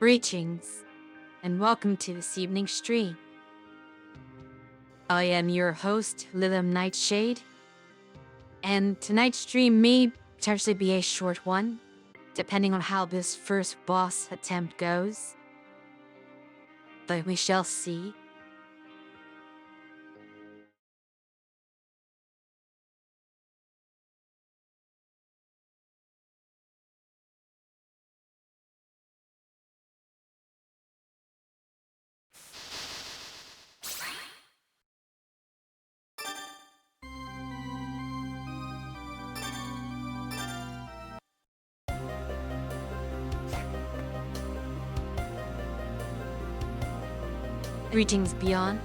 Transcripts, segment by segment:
Greetings, and welcome to this evening's stream. I am your host, Lilim Nightshade, and tonight's stream may potentially be a short one, depending on how this first boss attempt goes. But we shall see. Greetings, Beyond.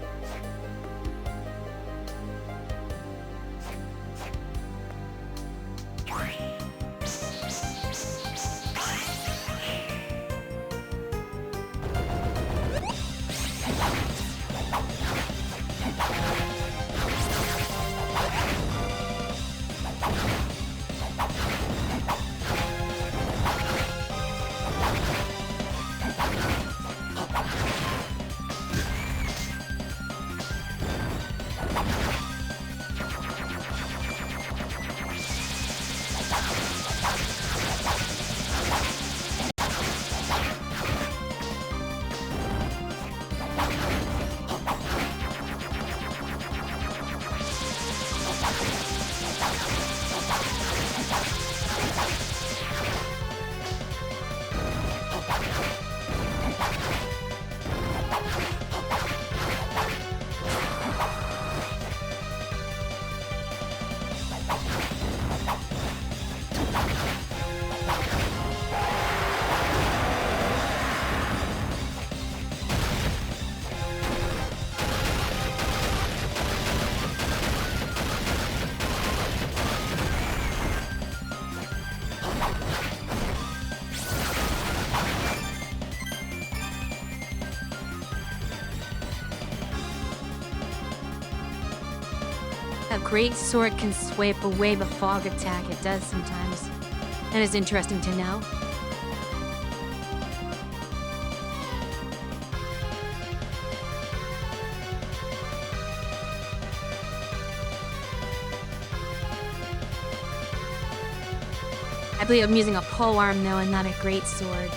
A great sword can sweep away the fog attack it does sometimes. That is interesting to know. I believe I'm using a polearm though and not a great sword.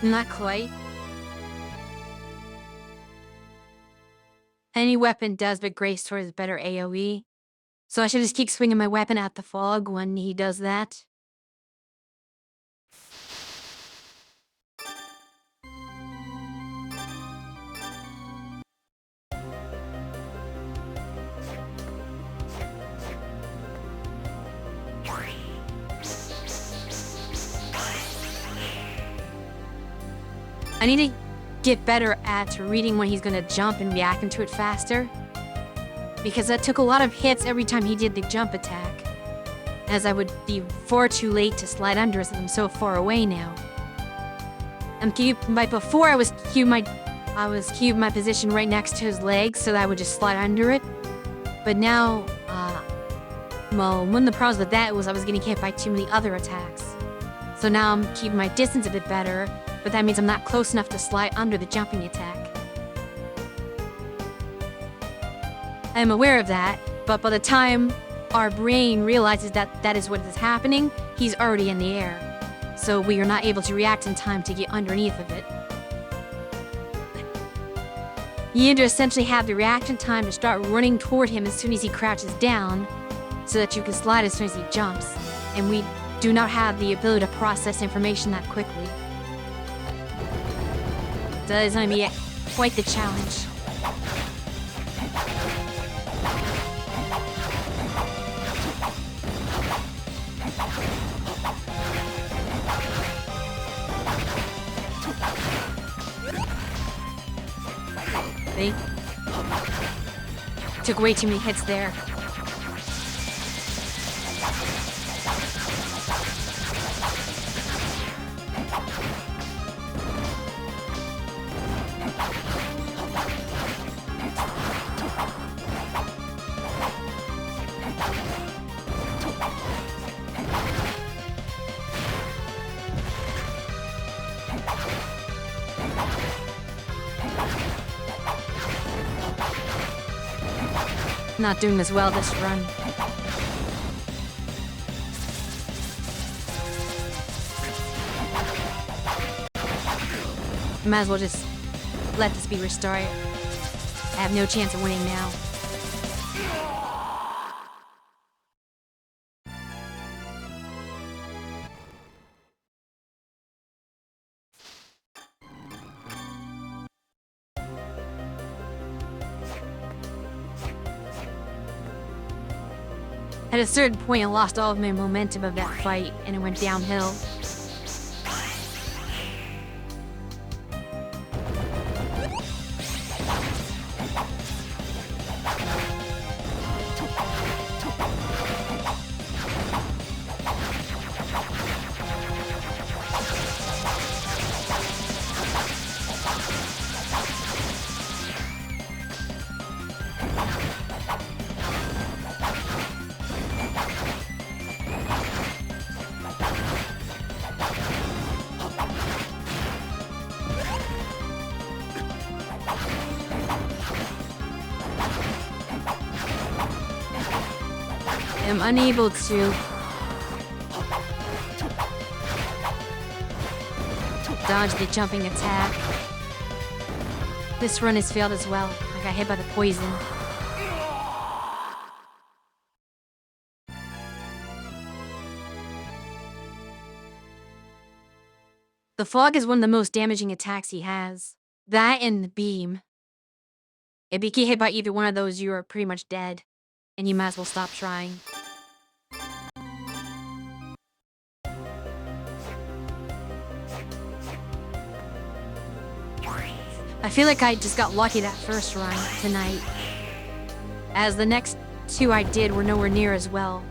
Not quite. Any weapon does, but Great Sword is better AoE. So I should just keep swinging my weapon at the fog when he does that. I need to get better at reading when he's gonna jump and reacting to it faster. Because that took a lot of hits every time he did the jump attack. As I would be far too late to slide under since I'm so far away now. Before I was cube my position right next to his legs so that I would just slide under it. But now, well, one of the problems with that was I was getting hit by too many other attacks. So now I'm keeping my distance a bit better, but that means I'm not close enough to slide under the jumping attack. I'm aware of that, but by the time our brain realizes that that is what is happening, he's already in the air. So we are not able to react in time to get underneath of it. You need to essentially have the reaction time to start running toward him as soon as he crouches down, so that you can slide as soon as he jumps. And we do not have the ability to process information that quickly. That is going to be quite the challenge. See? Took way too many hits there. Not doing as well this run. Might as well just let this be restored. I have no chance of winning now. At a certain point, I lost all of my momentum of that fight, and it went downhill. I'm unable to dodge the jumping attack. This run has failed as well. I got hit by the poison. The fog is one of the most damaging attacks he has. That and the beam. If you get hit by either one of those, you are pretty much dead. And you might as well stop trying. I feel like I just got lucky that first run tonight, as the next two I did were nowhere near as well.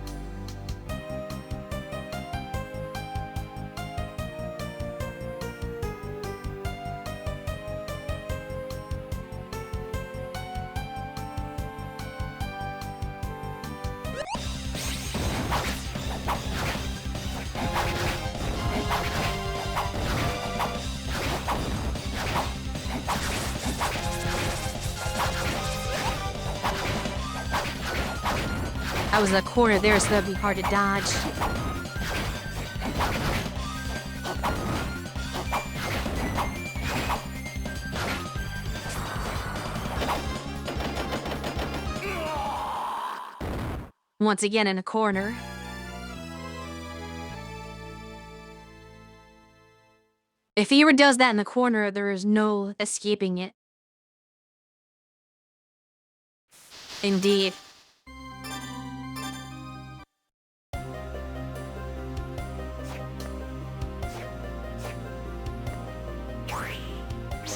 I was in the corner there, so that'd be hard to dodge. Once again in a corner. If he ever does that in the corner, there is no escaping it. Indeed.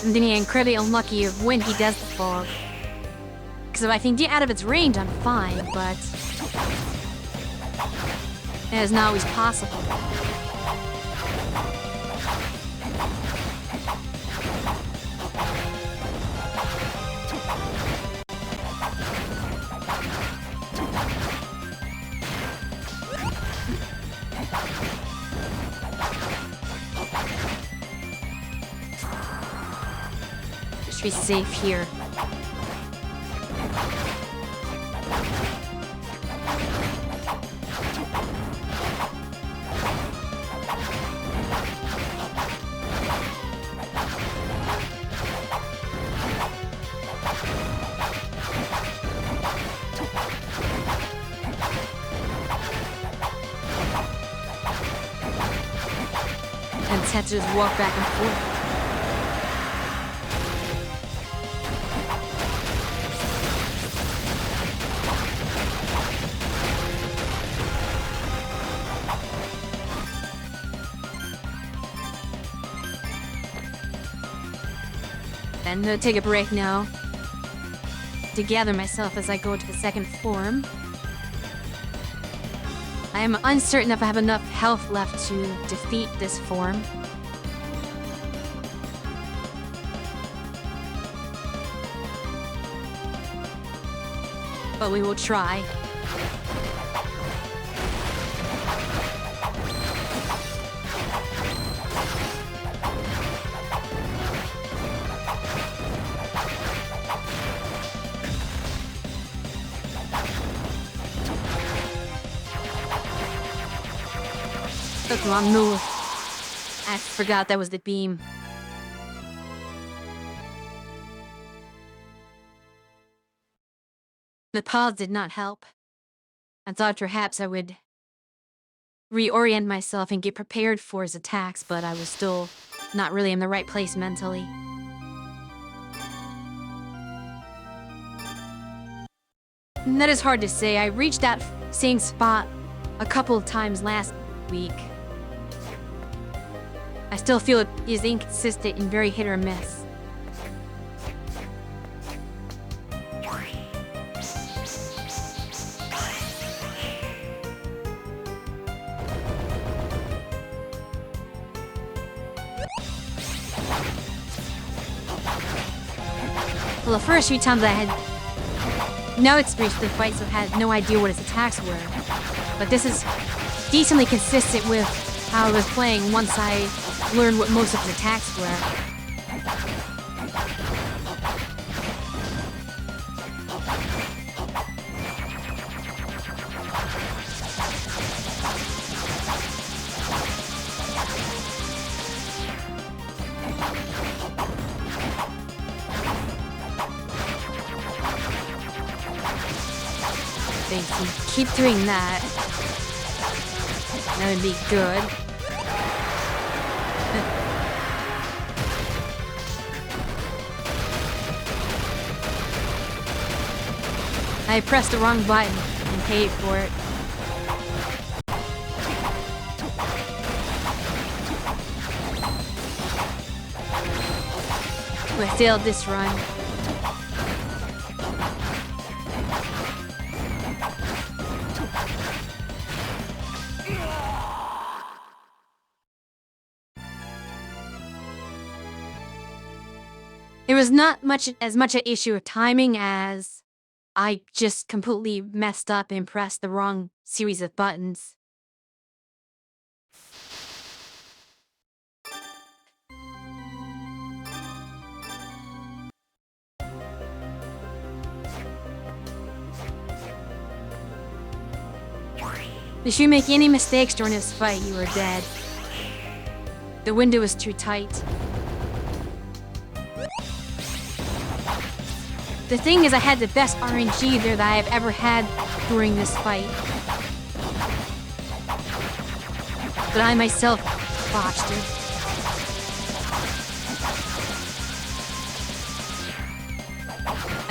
And then he's incredibly unlucky of when he does the fog. Because if I can get out of its range, I'm fine, but it is not always possible. should be safe here. And had to just walk back and forth. I'm gonna take a break now to gather myself as I go to the second form. I am uncertain if I have enough health left to defeat this form. But we will try. Took a long move. I forgot that was the beam. The pause did not help. I thought perhaps I would reorient myself and get prepared for his attacks, but I was still not really in the right place mentally. And that is hard to say. I reached that same spot a couple of times last week. I still feel it is inconsistent and very hit or miss. Well, the first few times I had no experience with the fight, so I had no idea what his attacks were. But this is decently consistent with how I was playing once I learned what most of his attacks were. If you keep doing that, that would be good. I pressed the wrong button and paid for it. I failed this run. It was not as much an issue of timing as I just completely messed up and pressed the wrong series of buttons. If you make any mistakes during this fight, you are dead. The window is too tight. The thing is, I had the best RNG there that I have ever had during this fight. But I myself botched it.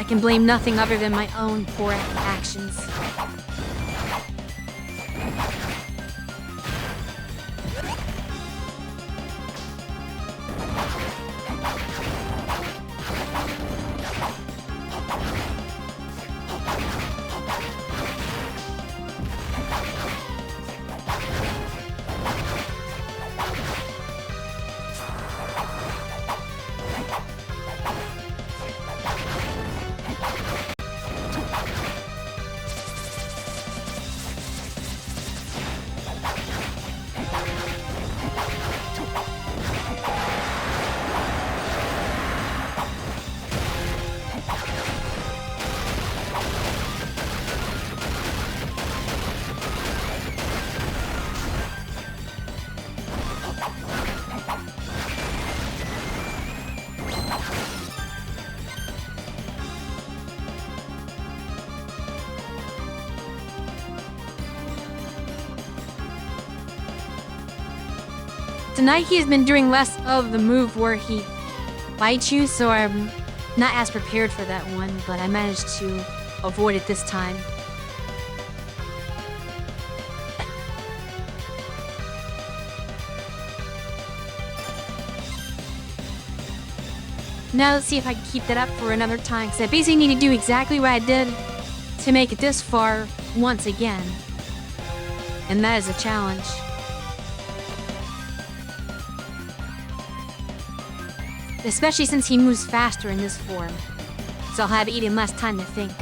I can blame nothing other than my own poor actions. tonight he's been doing less of the move where he bites you, so I'm not as prepared for that one, but I managed to avoid it this time. Now let's see if I can keep that up for another time, because I basically need to do exactly what I did to make it this far once again. And that is a challenge. Especially since he moves faster in this form, so I'll have even less time to think.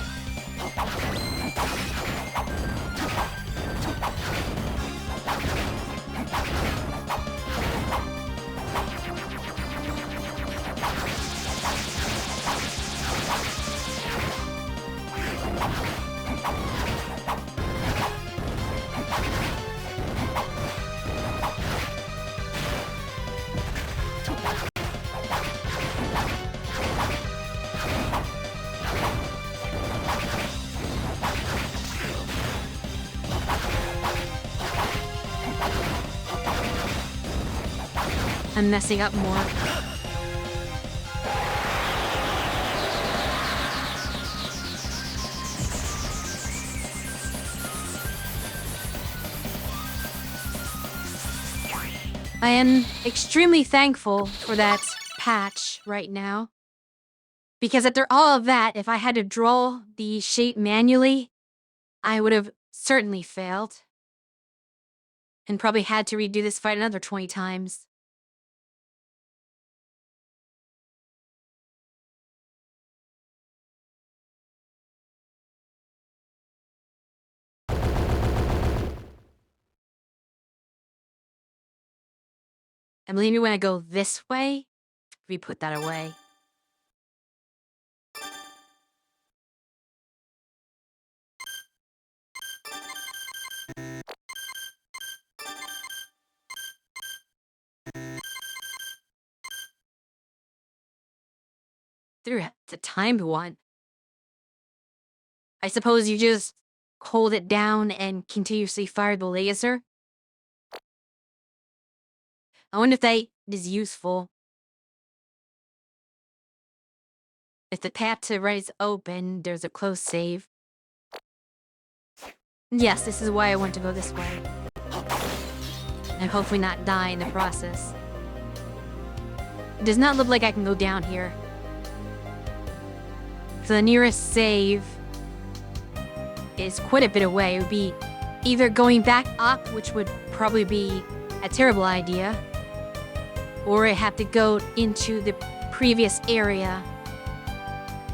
I'm messing up more. I am extremely thankful for that patch right now. Because after all of that, if I had to draw the shape manually, I would have certainly failed. And probably had to redo this fight another 20 times. And believe me, when I go this way, we put that away. Through the timed one. I suppose you just hold it down and continuously fire the laser? I wonder if that is useful. If the path to right is open, there's a close save. Yes, this is why I want to go this way. And hopefully not die in the process. It does not look like I can go down here. So the nearest save is quite a bit away. It would be either going back up, which would probably be a terrible idea, or I have to go into the previous area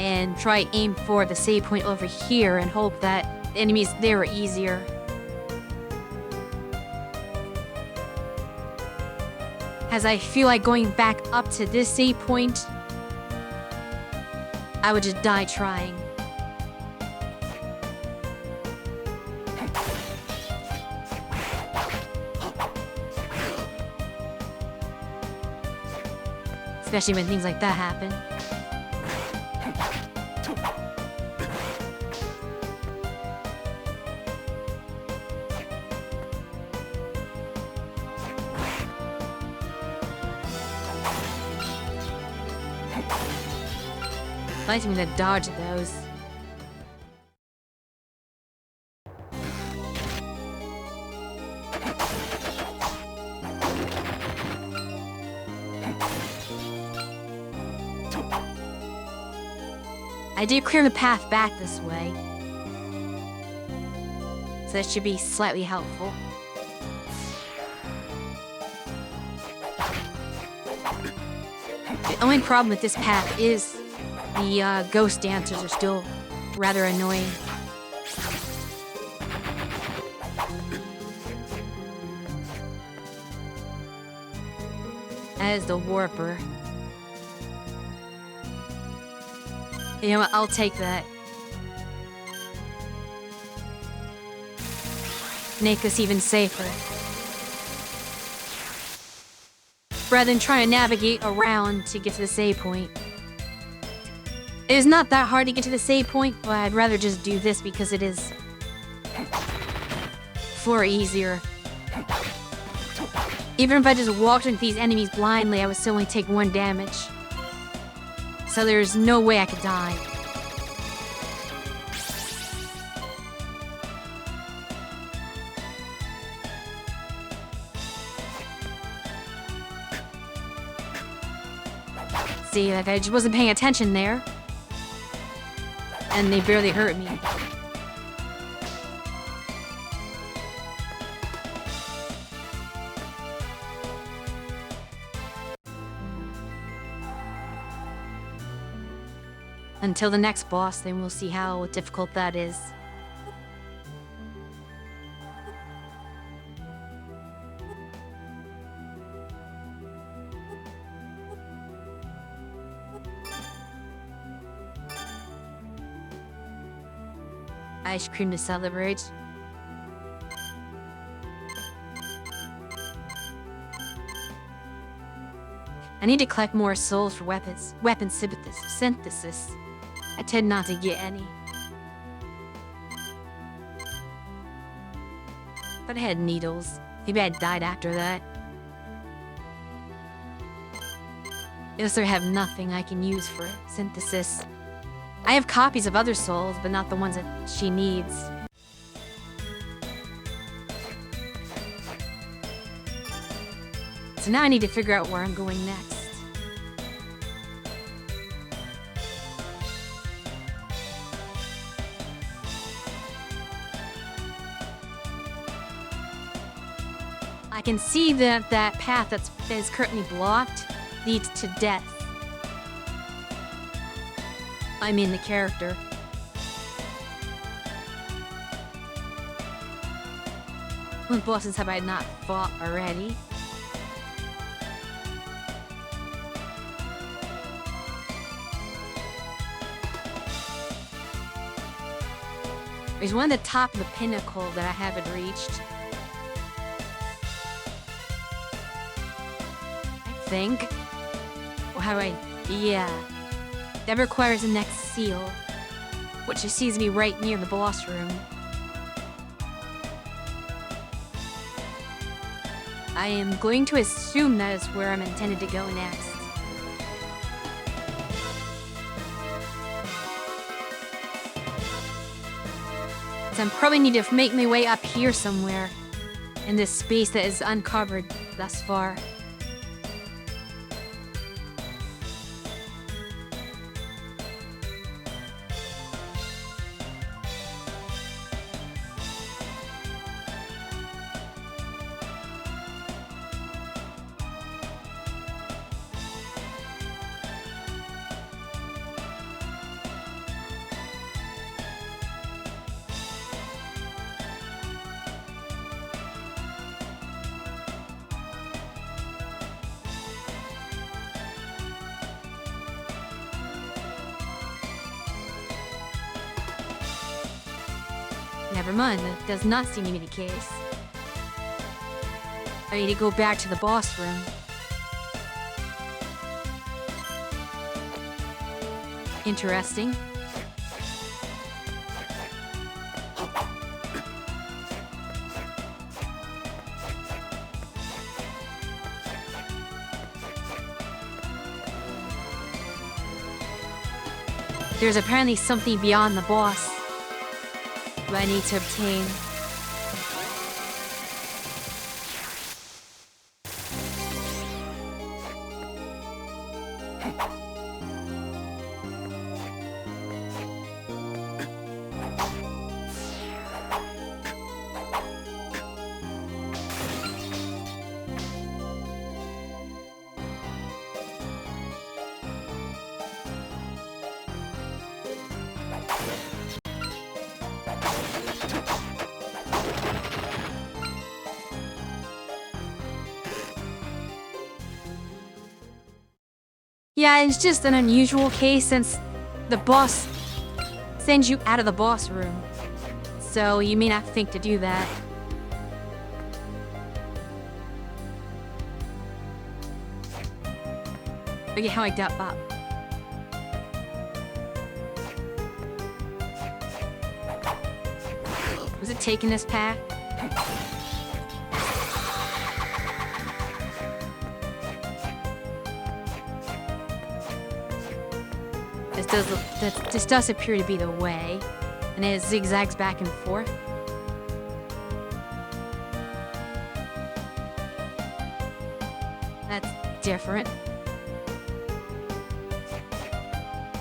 and try aim for the save point over here and hope that the enemies there are easier. As I feel like going back up to this save point, I would just die trying. Especially when things like that happen. Nice me to dodge those. I did clear the path back this way, so that should be slightly helpful. The only problem with this path is the ghost dancers are still rather annoying. That is the warper. You know what? I'll take that. Make this even safer. Rather than trying to navigate around to get to the save point. It is not that hard to get to the save point, but I'd rather just do this because it is far easier. Even if I just walked into these enemies blindly, I would still only take 1 damage. So there's no way I could die. See, like I just wasn't paying attention there. And they barely hurt me. Until the next boss, then we'll see how difficult that is. Ice cream to celebrate. I need to collect more souls for weapon synthesis. I tend not to get any. But I had needles. Maybe I died after that. Guess I have nothing I can use for synthesis. I have copies of other souls, but not the ones that she needs. So now I need to figure out where I'm going next. I can see that that path that is currently blocked leads to death. I mean the character. What bosses have I not fought already? There's one at the top of the pinnacle that I haven't reached. I think. Or how do I... Yeah. That requires the next seal, which sees me right near the boss room. I am going to assume that is where I'm intended to go next. So I probably need to make my way up here somewhere, in this space that is uncovered thus far. Never mind, that does not seem to be the case. I need to go back to the boss room. Interesting. There's apparently something beyond the boss I need to obtain. Yeah, it's just an unusual case since the boss sends you out of the boss room. So you may not think to do that. Look at how I duck up. Was it taking this path? this does appear to be the way, and it zigzags back and forth. That's different.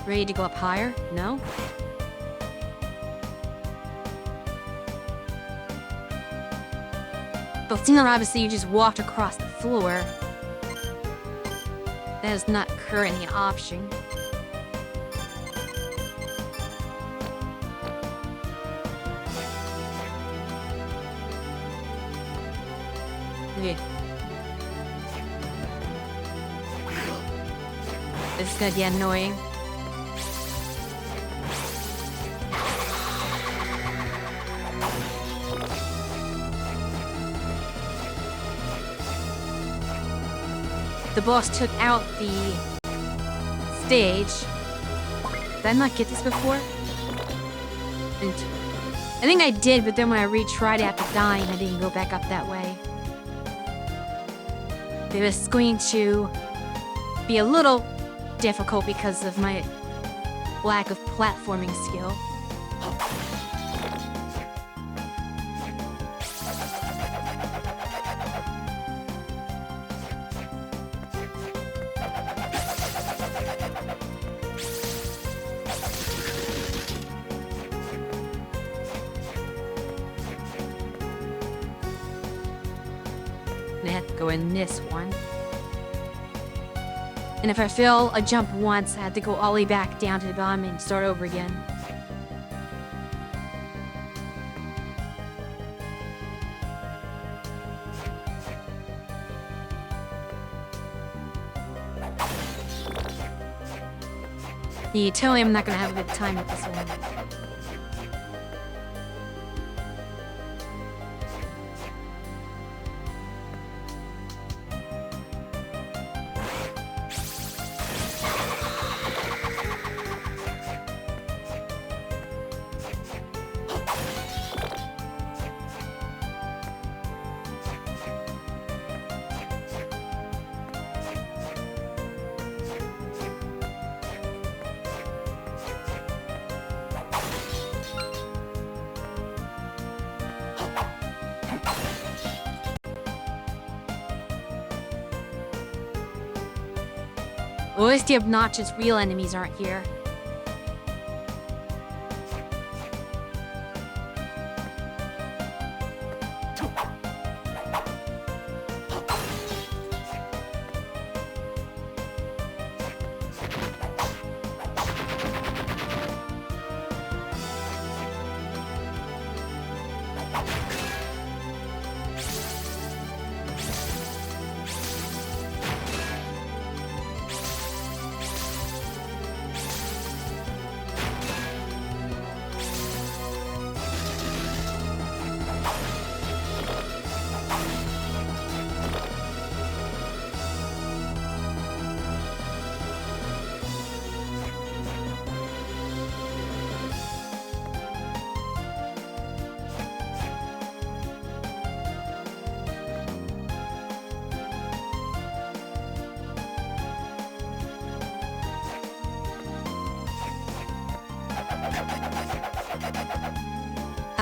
Ready to go up higher? No? But seeing that obviously you just walked across the floor, that is not currently an option. Yeah. This is gonna be annoying. The boss took out the stage. Did I not get this before? I think I did, but then when I retried it after dying, I didn't go back up that way. It was going to be a little difficult because of my lack of platforming skill. I have to go in this one. And if I fail a jump once, I have to go all the way back down to the bottom and start over again. You tell me I'm not gonna have a good time with this one. At least the obnoxious real enemies aren't here.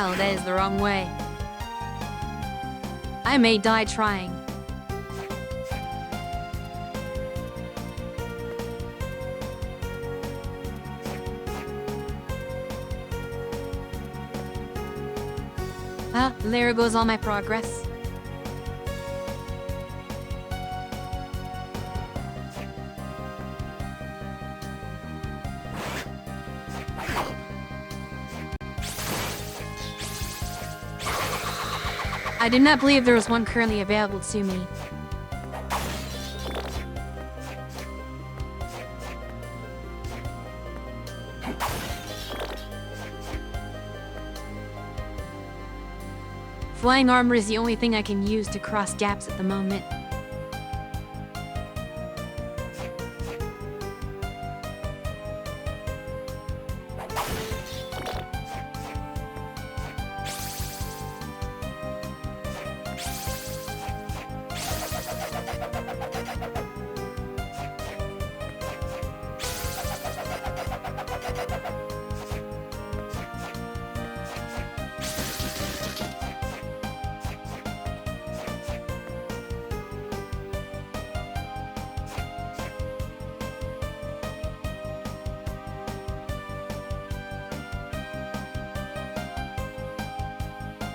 Oh, that is the wrong way. I may die trying. Well, there goes all my progress. I did not believe there was one currently available to me. Flying armor is the only thing I can use to cross gaps at the moment.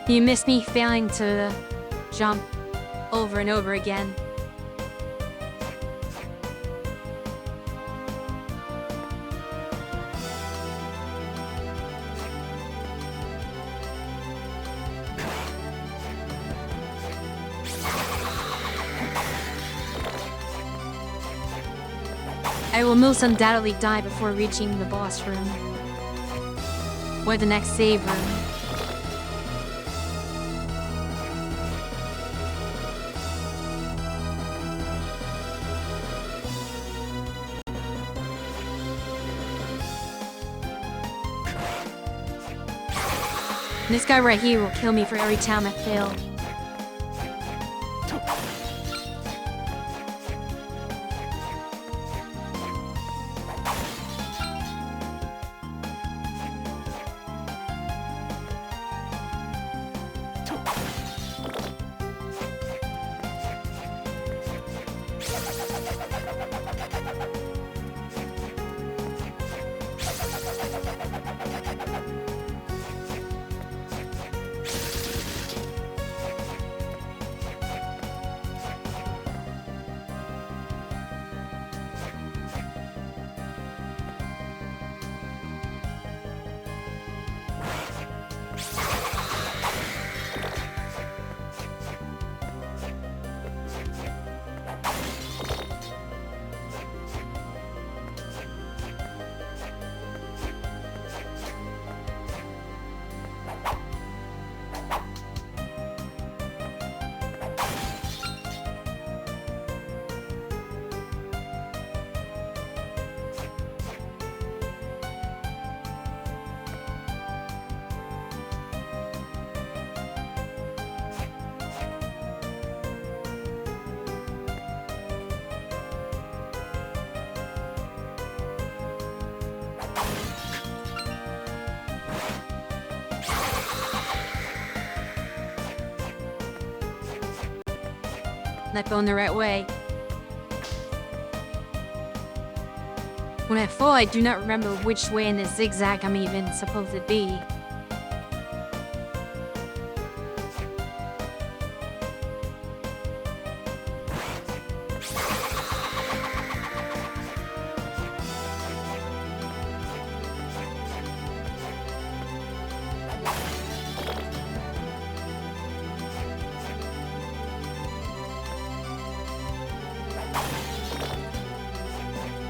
You miss me failing to jump over and over again. I will most undoubtedly die before reaching the boss room. Or the next save room. This guy right here will kill me for every time I fail. Not going the right way. When I fall, I do not remember which way in the zigzag I'm even supposed to be.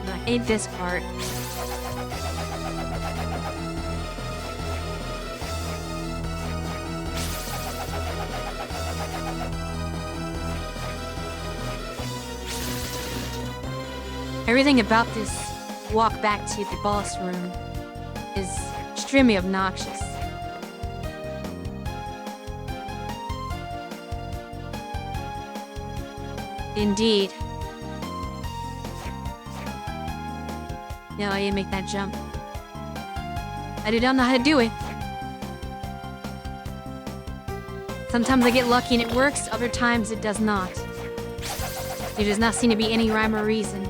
I hate this part. Everything about this walk back to the boss room is extremely obnoxious. Indeed. Now I make that jump. I do not know how to do it. Sometimes I get lucky and it works, other times it does not. There does not seem to be any rhyme or reason.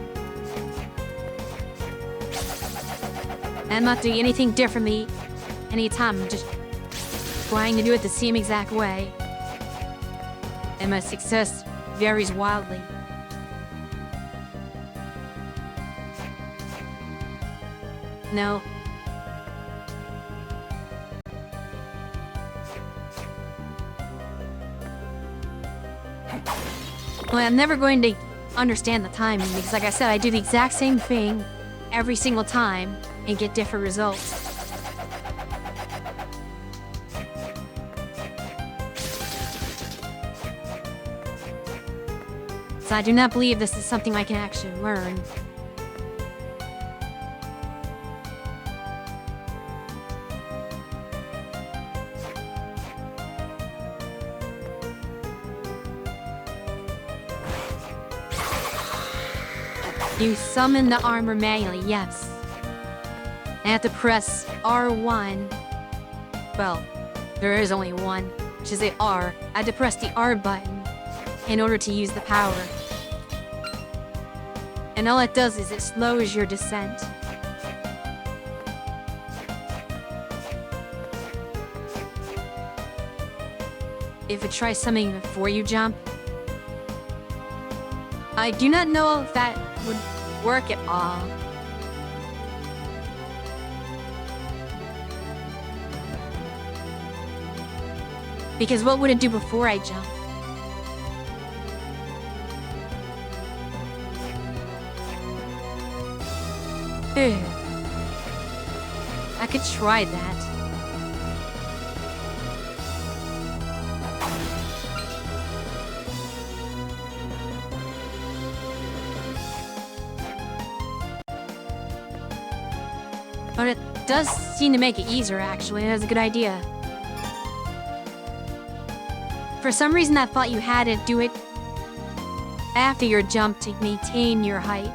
I'm not doing anything differently anytime. I'm just trying to do it the same exact way. And my success varies wildly. No. Well, I'm never going to understand the timing because, like I said, I do the exact same thing every single time and get different results. So I do not believe this is something I can actually learn. You summon the armor manually, yes. I have to press R1. Well, there is only one, which is the R. I have to press the R button in order to use the power. And all it does is it slows your descent. if it tries something before you jump. I do not know if that would work at all. Because what would it do before I jump? I could try that. But it does seem to make it easier, actually. That's a good idea. For some reason, I thought you had to do it after your jump to maintain your height.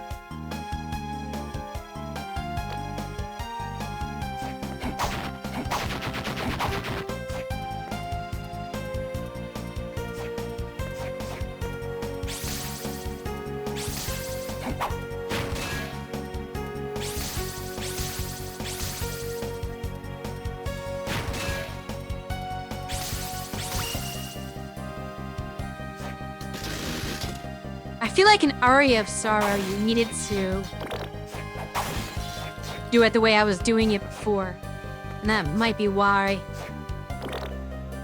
I feel like an aria of sorrow, you needed to do it the way I was doing it before. And that might be why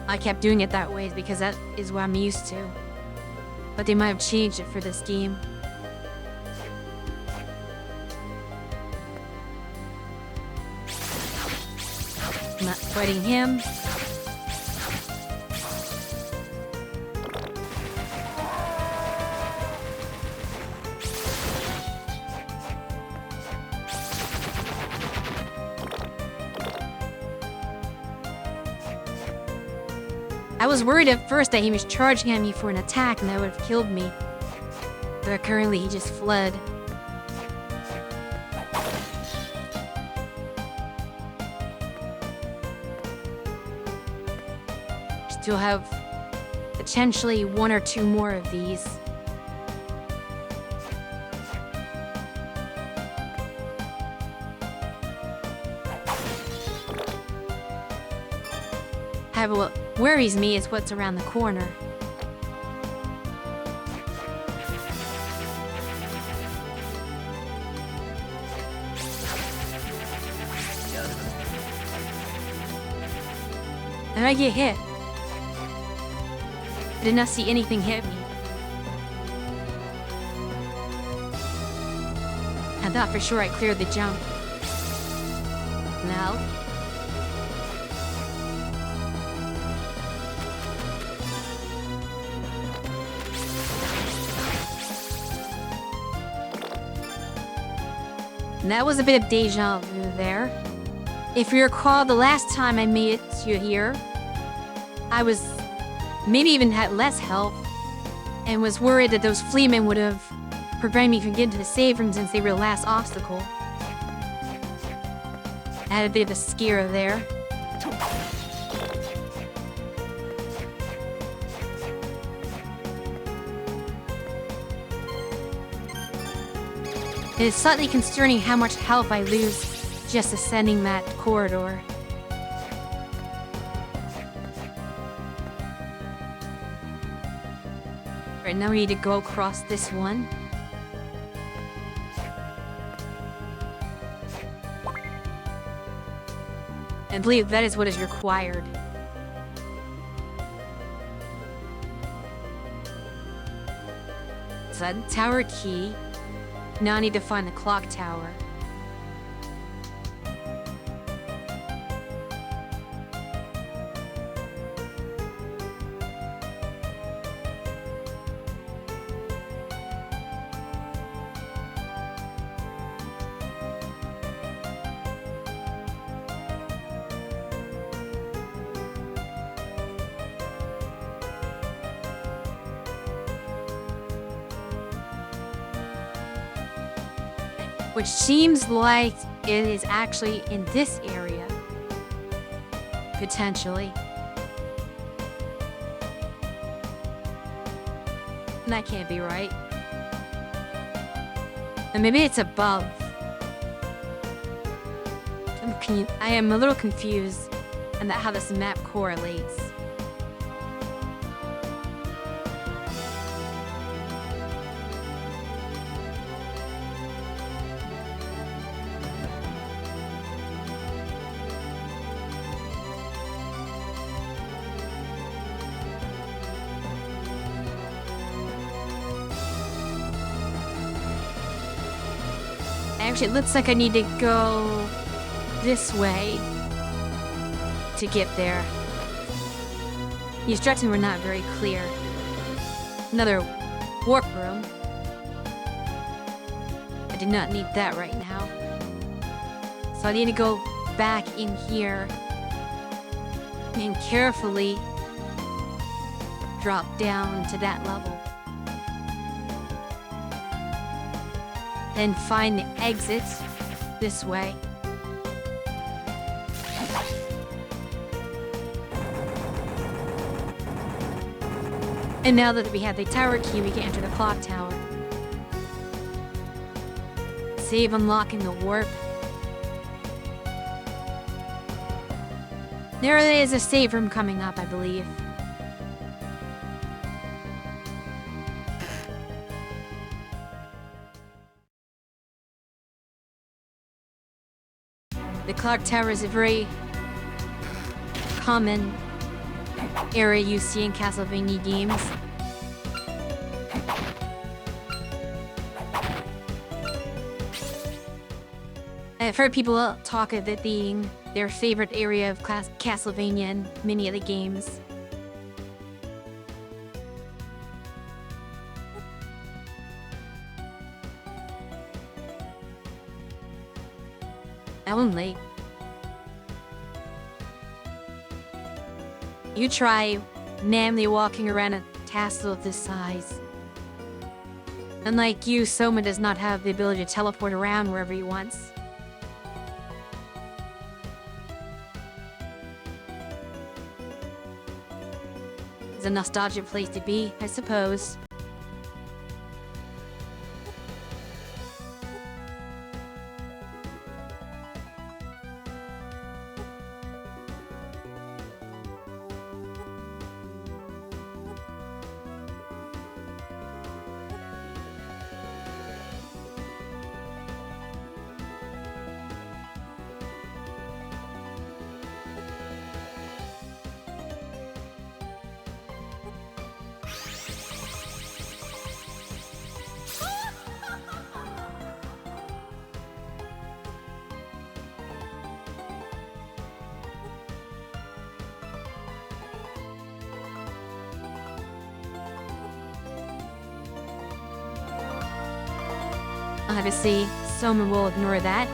I kept doing it that way, because that is what I'm used to. But they might have changed it for this game. I'm not fighting him. I was worried at first that he was charging at me for an attack and that would have killed me. But currently he just fled. Still have potentially one or two more of these. What worries me is what's around the corner. And I get hit. I did not see anything hit me. I thought for sure I cleared the jump. No. And that was a bit of deja vu there. If you recall, the last time I made it to here, I was maybe even had less health and was worried that those fleamen would have prevented me from getting to the save room since they were the last obstacle. I had a bit of a scare there. It is slightly concerning how much health I lose just ascending that corridor. Right, now we need to go across this one. I believe that is what is required. Sun tower key. Now I need to find the clock tower. Which seems like it is actually in this area. Potentially. That can't be right. And maybe it's above. I am a little confused on how this map correlates. Actually, it looks like I need to go this way to get there. The instructions were not very clear. Another warp room. I did not need that right now. So I need to go back in here and carefully drop down to that level. Then find the exits this way. And now that we have the tower key, we can enter the clock tower. Save unlocking the warp. There is a save room coming up, I believe. The clock tower is a very common area you see in Castlevania games. I've heard people talk of it being their favorite area of Castlevania in many of the games. Only. You try namely walking around a castle of this size. Unlike you, Soma does not have the ability to teleport around wherever he wants. It's a nostalgic place to be, I suppose. Obviously, Soma will ignore that.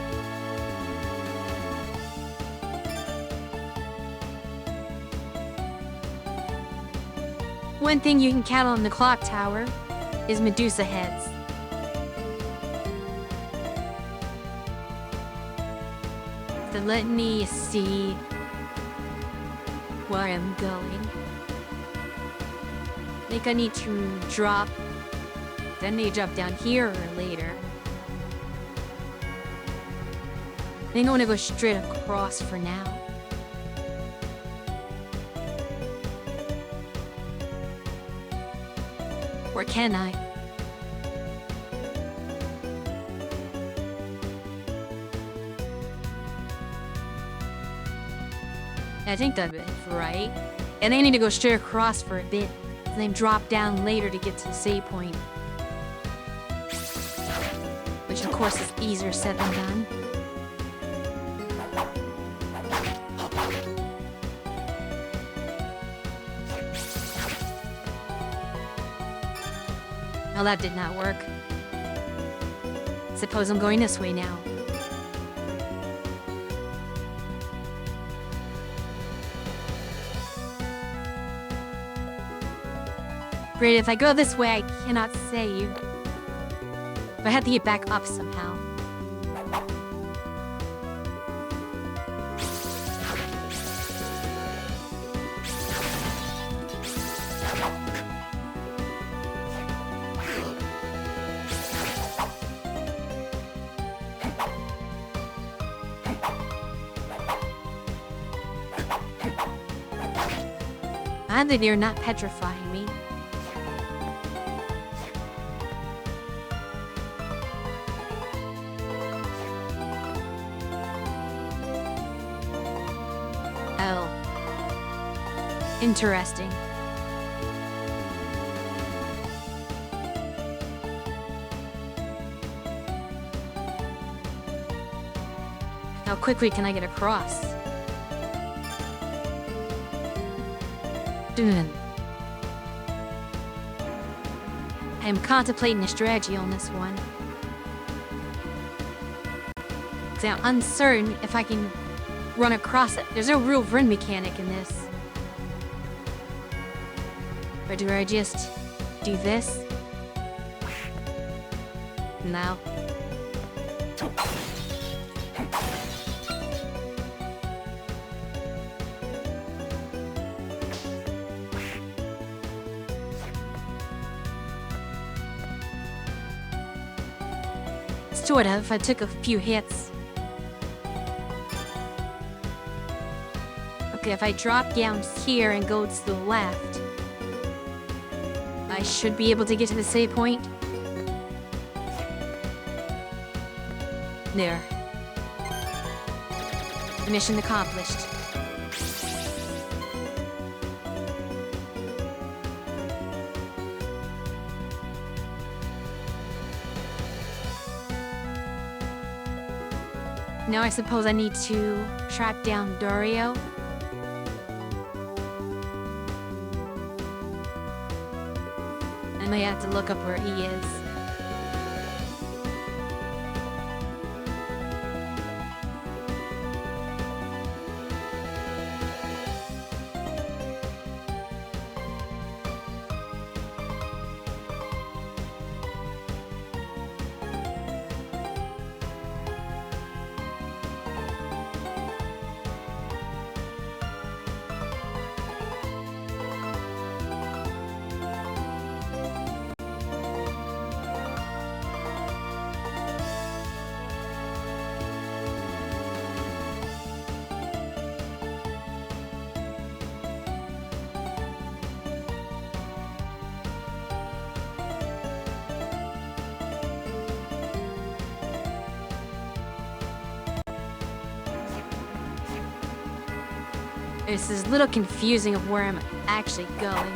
One thing you can count on the clock tower is Medusa heads. So let me see where I'm going. I think I need to drop, then I need to drop down here or later. I think I want to go straight across for now. Or can I? I think that's right. And I need to go straight across for a bit, and then drop down later to get to the save point. Which of course is easier said than done. Well, that did not work. Suppose I'm going this way now. Great, if I go this way, I cannot save. But I have to get back up somehow. Glad that you're not petrifying me. Oh. Interesting. quickly can I get across? Dun. I am contemplating a strategy on this one. Because I'm uncertain if I can run across it. There's no real run mechanic in this. Or do I just do this? No. Sort of, I took a few hits. Okay, if I drop down here and go to the left, I should be able to get to the save point. There. Mission accomplished. Now I suppose I need to track down Dario. I may have to look up where he is. This is a little confusing of where I'm actually going.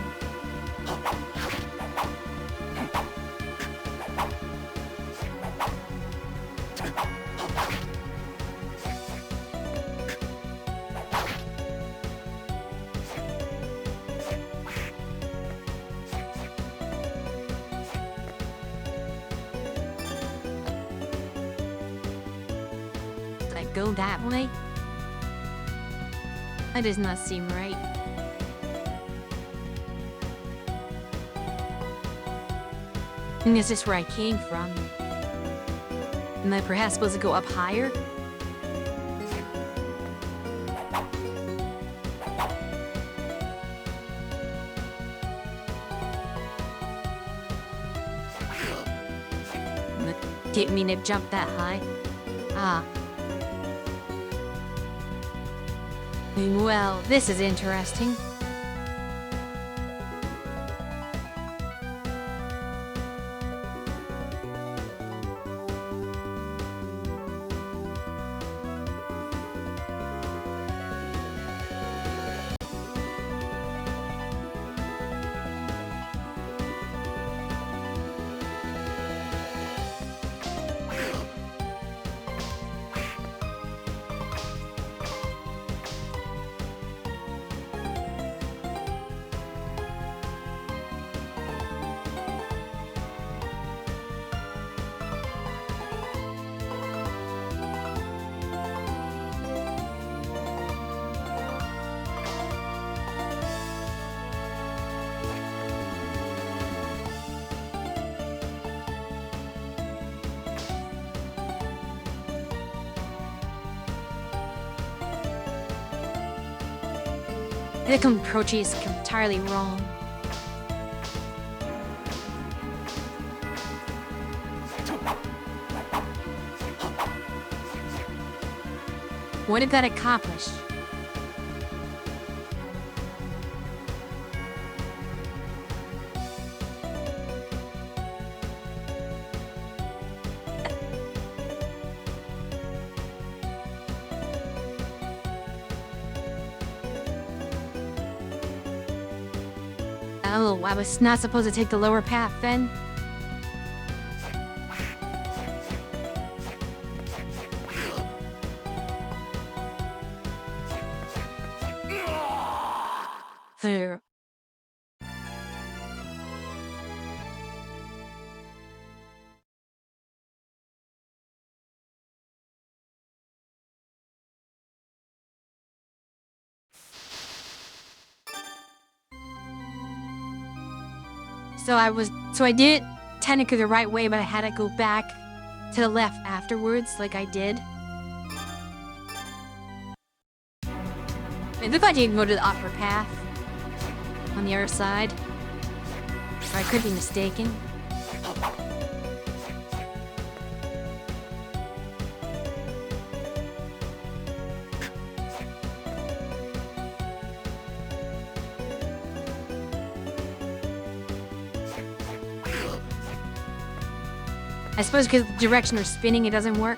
Did I go that way? That does not seem right. And is this where I came from? Am I perhaps supposed to go up higher? Didn't mean to jump that high. Ah. Well, this is interesting. The approach is entirely wrong. What did that accomplish? Oh, I was not supposed to take the lower path then? There. So I did it technically the right way, but I had to go back to the left afterwards, like I did. It looked like you can go to the upper path on the other side. Or I could be mistaken. I suppose because the direction of spinning, it doesn't work.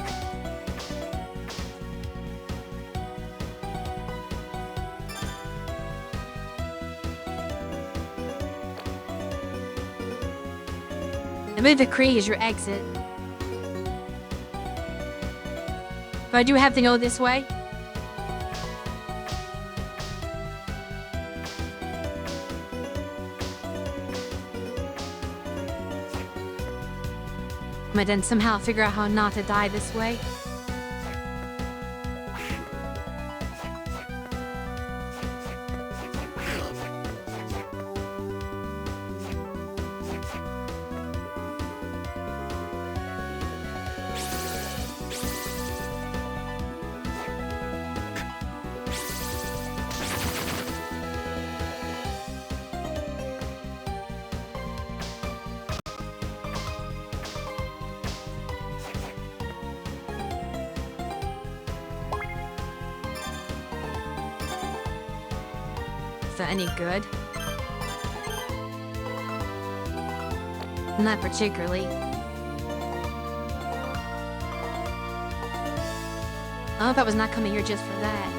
I believe the Kree is your exit. But I do have to go this way. But then somehow figure out how not to die this way. Is that any good? Not particularly. I hope I was not coming here just for that.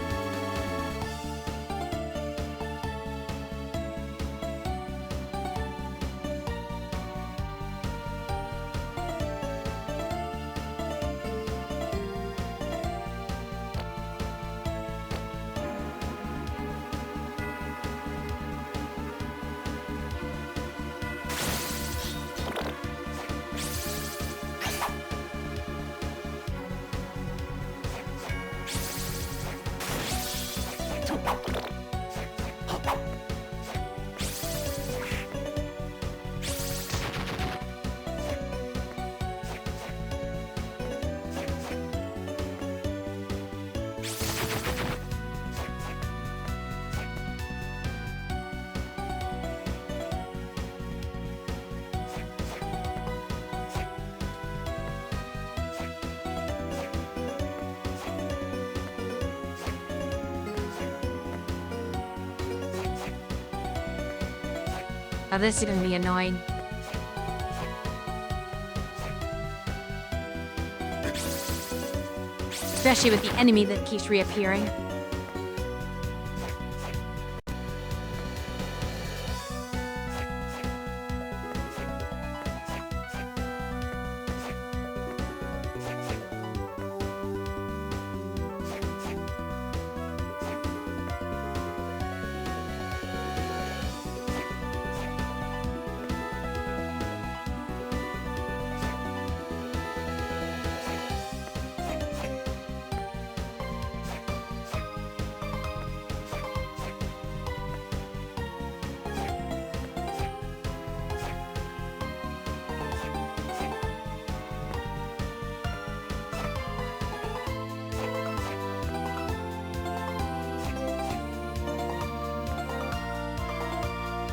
Oh, this is gonna be annoying. Especially with the enemy that keeps reappearing.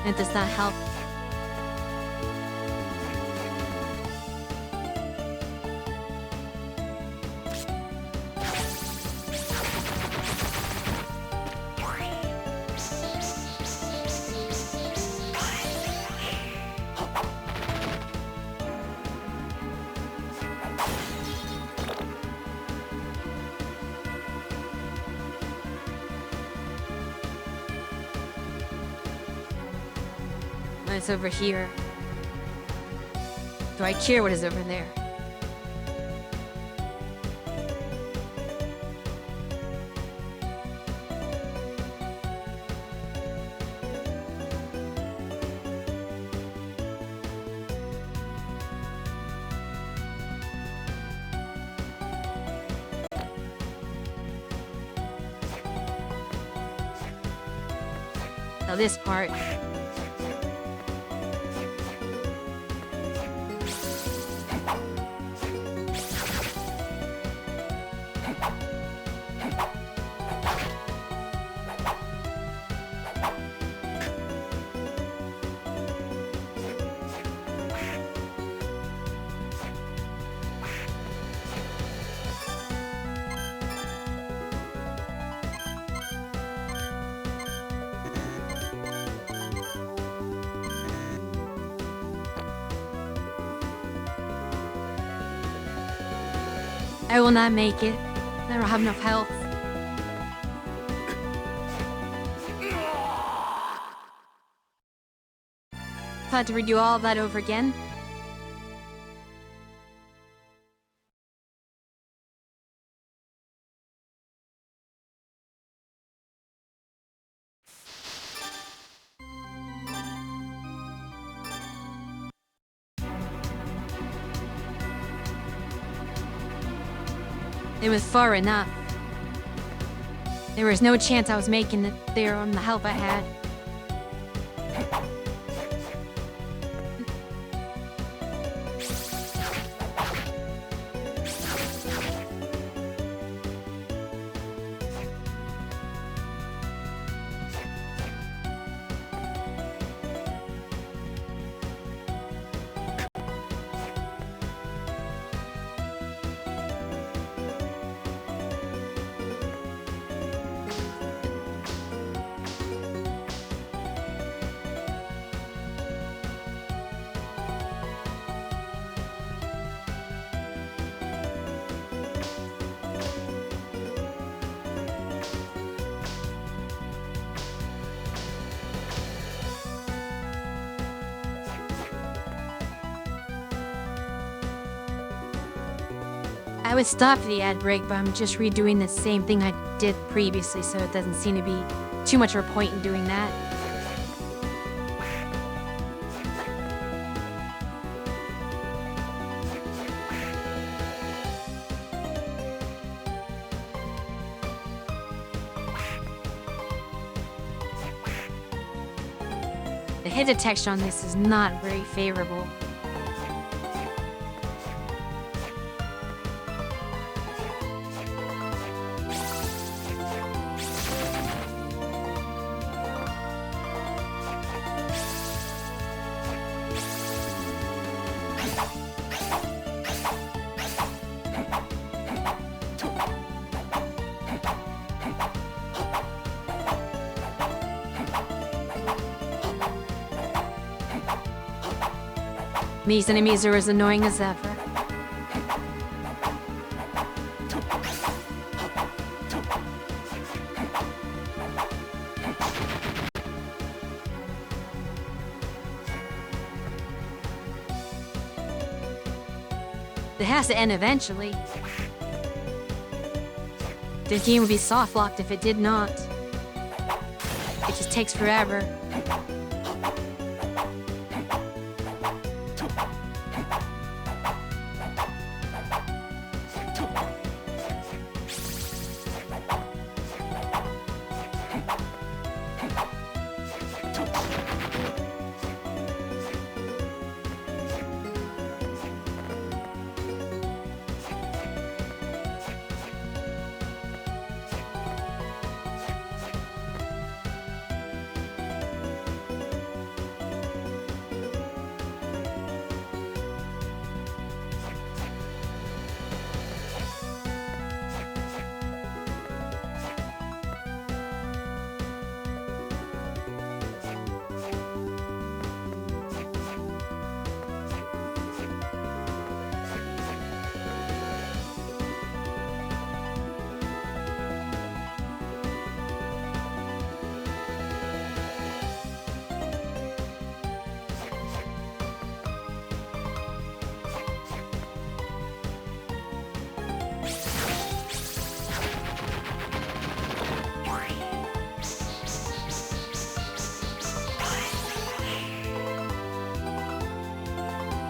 It does not help. It's over here. Do I care what is over there? Now this part. I will not make it. I don't have enough health. If I had to redo all of that over again. It was far enough. There was no chance I was making it there on the health I had. I would stop for the ad break, but I'm just redoing the same thing I did previously, so it doesn't seem to be too much of a point in doing that. The hit detection on this is not very favorable. These enemies are as annoying as ever. It has to end eventually. The game would be soft-locked if it did not. It just takes forever.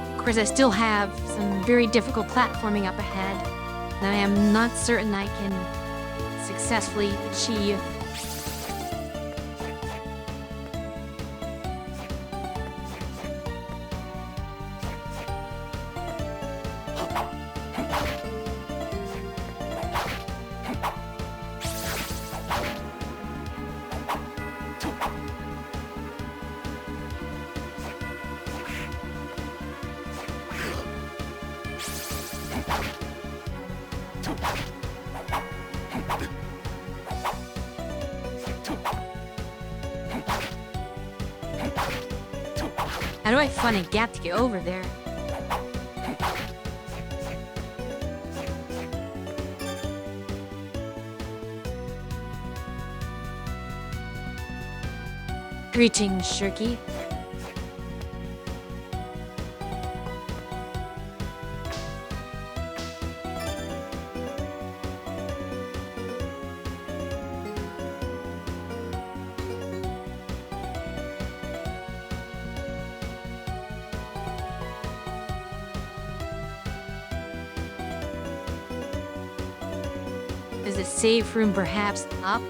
Of course, I still have some very difficult platforming up ahead that I am not certain I can successfully achieve. How do I find a gap to get over there? Greetings, Shirky. Is the safe room perhaps up?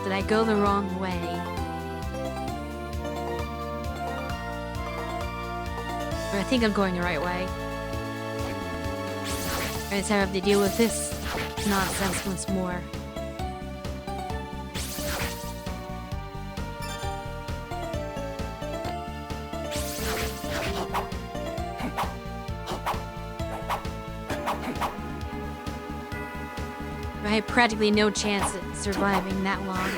Did I go the wrong way? But I think I'm going the right way. I just have to deal with this nonsense once more. I had practically no chance at surviving that long.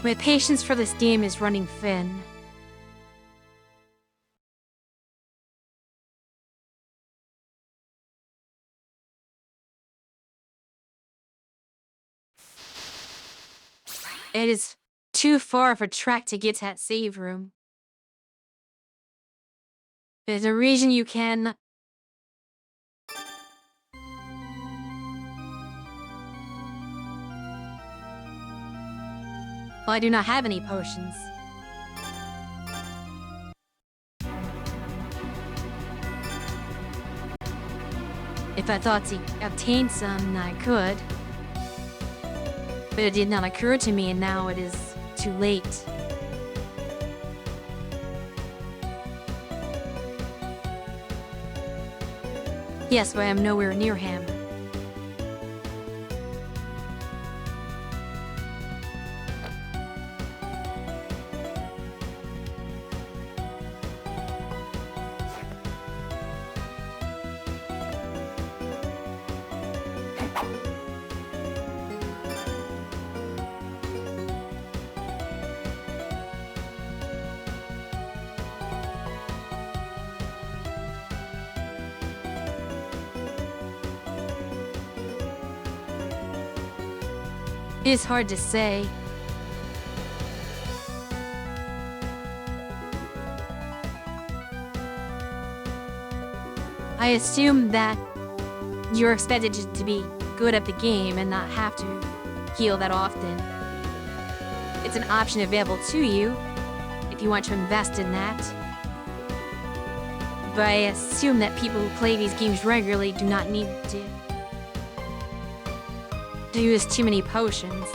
My patience for this game is running thin. It is too far of a track to get to that save room. There's a reason you can... Well, I do not have any potions. If I thought to obtain some, I could. But it did not occur to me, and now it is too late. Yes, but I am nowhere near him. It is hard to say. I assume that you're expected to be good at the game and not have to heal that often. It's an option available to you if you want to invest in that. But I assume that people who play these games regularly do not need to use too many potions,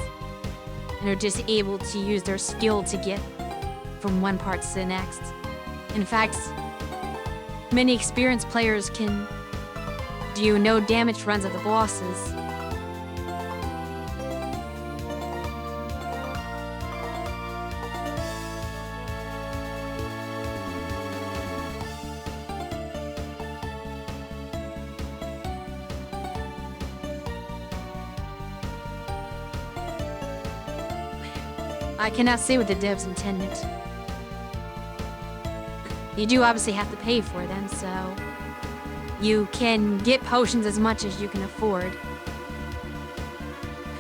and are just able to use their skill to get from one part to the next. In fact, many experienced players can do no damage runs at the bosses. I cannot say what the devs intended. You do obviously have to pay for them, so... you can get potions as much as you can afford.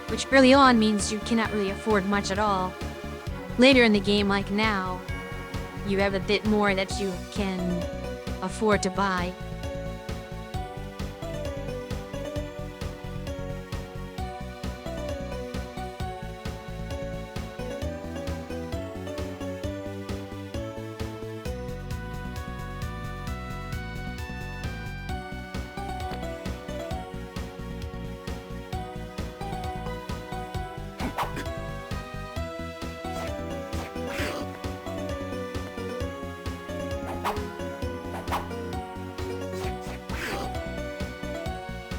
Which early on means you cannot really afford much at all. Later in the game, like now, you have a bit more that you can afford to buy.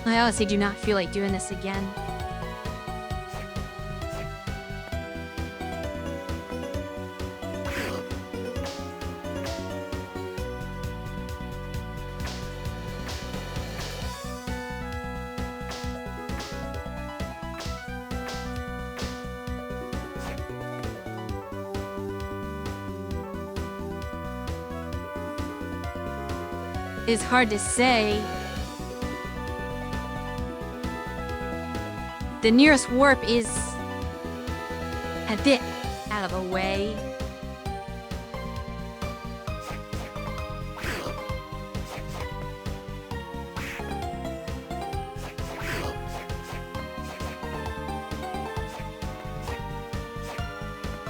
I honestly do not feel like doing this again. It's hard to say. The nearest warp is a bit out of the way.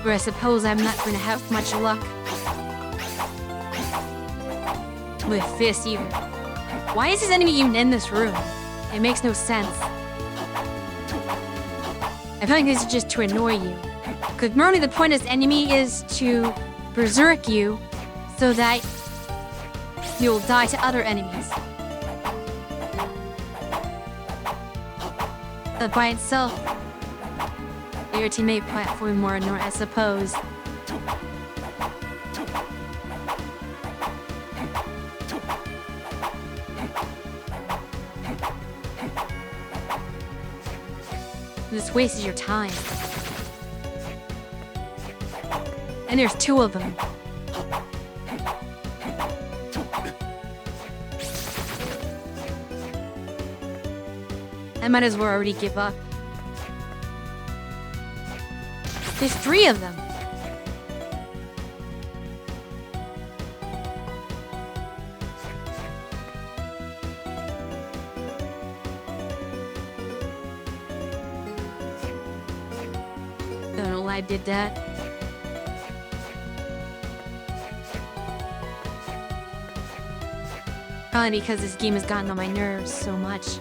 Or I suppose I'm not going to have much luck with this even. Why is this enemy even in this room? It makes no sense. I feel like this is just to annoy you. Because normally the point of this enemy is to berserk you so that you'll die to other enemies. But by itself, your teammate platform more and more, I suppose. This wastes your time. And there's two of them. I might as well already give up. There's three of them. Don't know why I did that. Probably because this game has gotten on my nerves so much.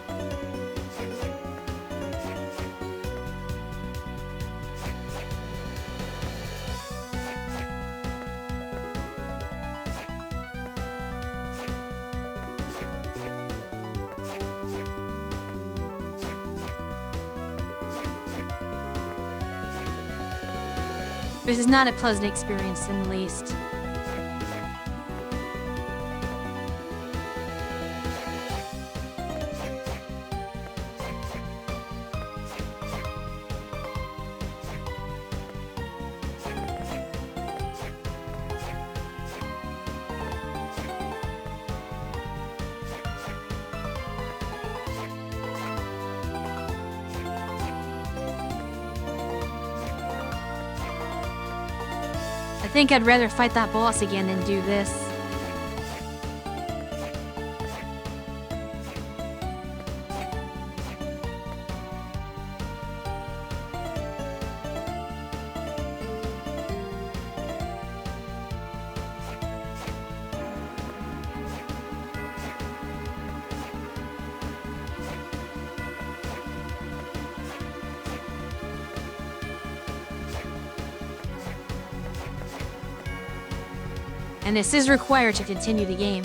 This is not a pleasant experience in the least. I think I'd rather fight that boss again than do this. And this is required to continue the game.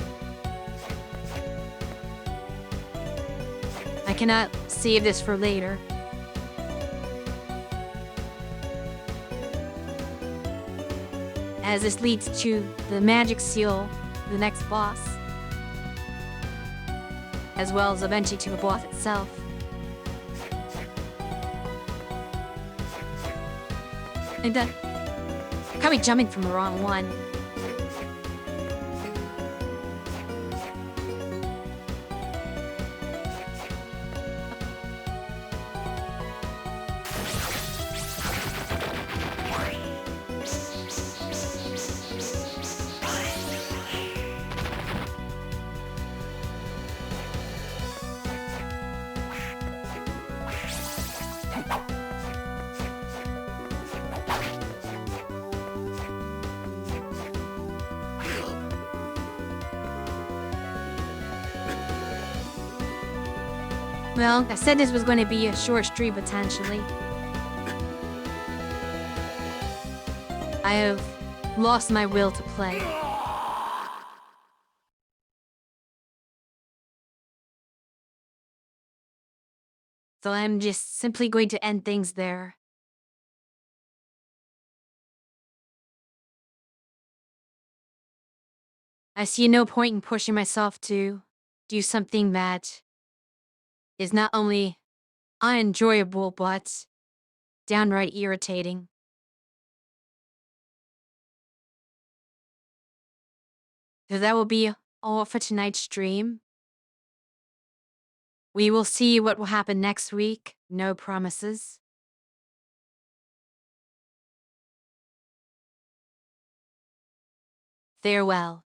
I cannot save this for later. As this leads to the magic seal, the next boss. As well as eventually to the boss itself. And then, probably jumping from the wrong one. Well, I said this was going to be a short stream potentially. I have lost my will to play. So I'm just simply going to end things there. I see no point in pushing myself to do something that is not only unenjoyable, but downright irritating. So that will be all for tonight's stream. We will see what will happen next week. No promises. Farewell.